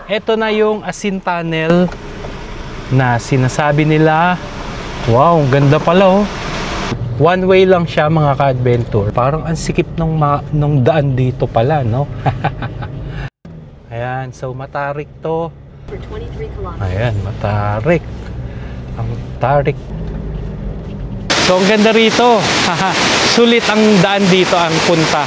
Ito na yung Asin Tunnel na sinasabi nila. Wow, ang ganda pala oh. One way lang siya mga ka-adventure. Parang ang sikip nung daan dito pala, no? Ayan, so matarik to. Ayan, matarik. Ang tarik. So ang ganda rito. Sulit ang daan dito, ang punta.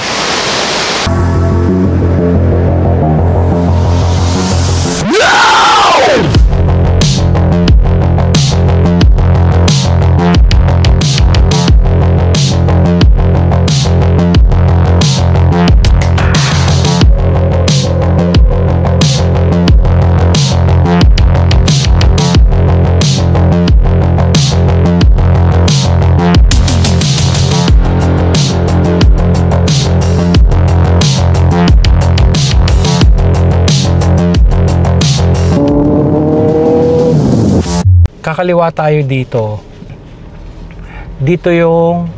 Kakaliwa tayo dito. Dito yung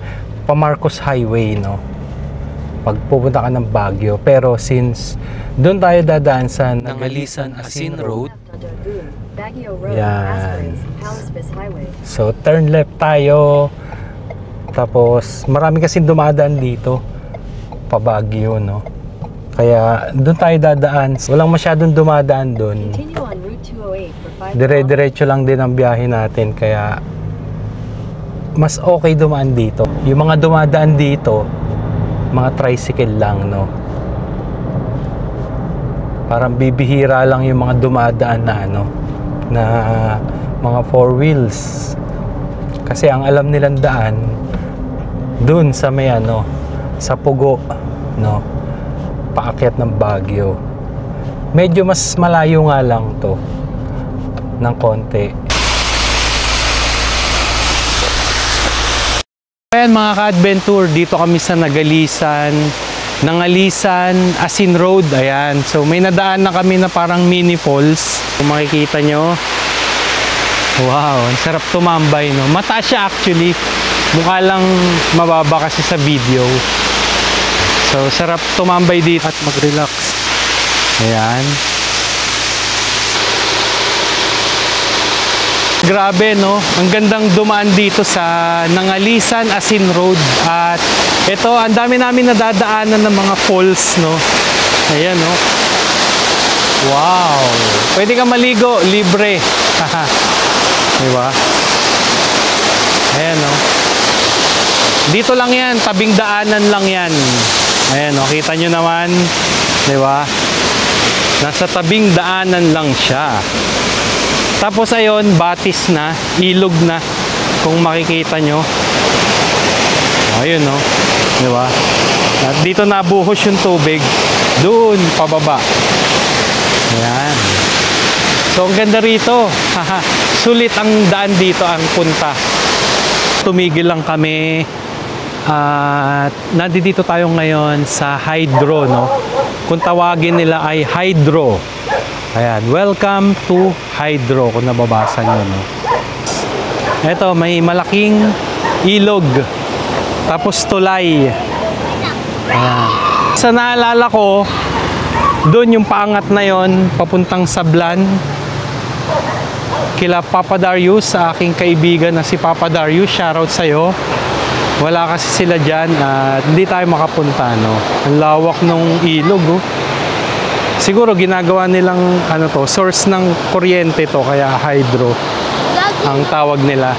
Pamarcos Highway, no? Pag pupunta ka ng Baguio. Pero since doon tayo dadaan sa Nangalisan Asin Road. Yan. So turn left tayo. Tapos marami kasing dumadaan dito pa Baguio, no? Kaya doon tayo dadaan. Walang masyadong dumadaan doon. Dire-diretso lang din ang biyahe natin, kaya mas okay dumaan dito. Yung mga dumadaan dito, mga tricycle lang, no? Parang bibihira lang yung mga dumadaan na ano, na mga four wheels. Kasi ang alam nilang daan dun sa may ano, sa Pugo, no? Paakyat ng Baguio. Medyo mas malayo nga lang to ng konti. Ayan mga ka-adventure, dito kami sa Nangalisan Asin Road. Ayan, so may nadaan na kami na parang mini falls. Kung makikita nyo, wow, ang sarap tumambay, no? Mataas siya actually, mukha lang mababa kasi sa video. So sarap tumambay dito at mag-relax. Ayan. Grabe, no? Ang gandang dumaan dito sa Nangalisan Asin Road. At ito, ang dami namin nadadaanan ng mga falls, no? Ayan, no? Wow! Pwede ka maligo, libre. Diba? Ayan, no? Dito lang yan, tabing daanan lang yan. Ayan, no? Kita nyo naman. Diba? Nasa tabing daanan lang siya. Tapos ayun, batis na, ilog na, kung makikita nyo. Ayun, no? Diba? At dito nabuhos yung tubig, doon, pababa. Ayan. So, ang ganda rito. Sulit ang daan dito, ang punta. Tumigil lang kami. At nandito tayo ngayon sa Hydro, no? Kung tawagin nila ay Hydro. Ayan, welcome to Hydro, kung nababasa nyo, no? Eto, may malaking ilog, tapos tulay. Ayan. Sa naalala ko, doon yung paangat na yon, papuntang Sablan, kila Papa Darius, sa aking kaibigan na si Papa Darius. Shoutout sa'yo. Wala kasi sila dyan at hindi tayo makapunta, no? Ang lawak ng ilog, oh. Siguro ginagawa nilang ano to, source ng kuryente to, kaya hydro ang tawag nila.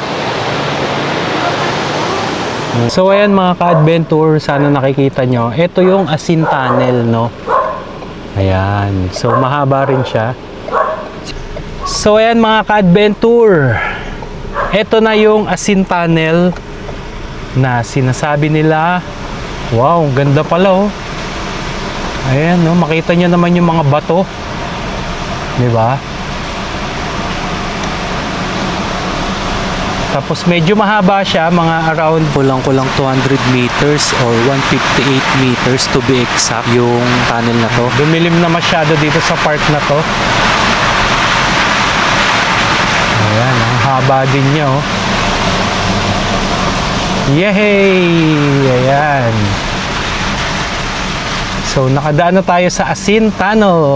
So ayan mga ka-adventure, sana nakikita nyo. Ito yung Asin Tunnel, no? Ayan, so mahaba rin siya. So ayan mga ka-adventure, ito na yung Asin Tunnel na sinasabi nila. Wow, ang ganda pala oh. Ayan, no? Makita nyo naman yung mga bato, diba? Tapos medyo mahaba siya, mga around kulang-kulang 200 meters or 158 meters to be exact yung tunnel na to. Dumilim na masyado dito sa part na to. Ayan, ang haba din niya, oh. Yehey! Ayan. So, nakadaan na tayo sa Asin Tunnel.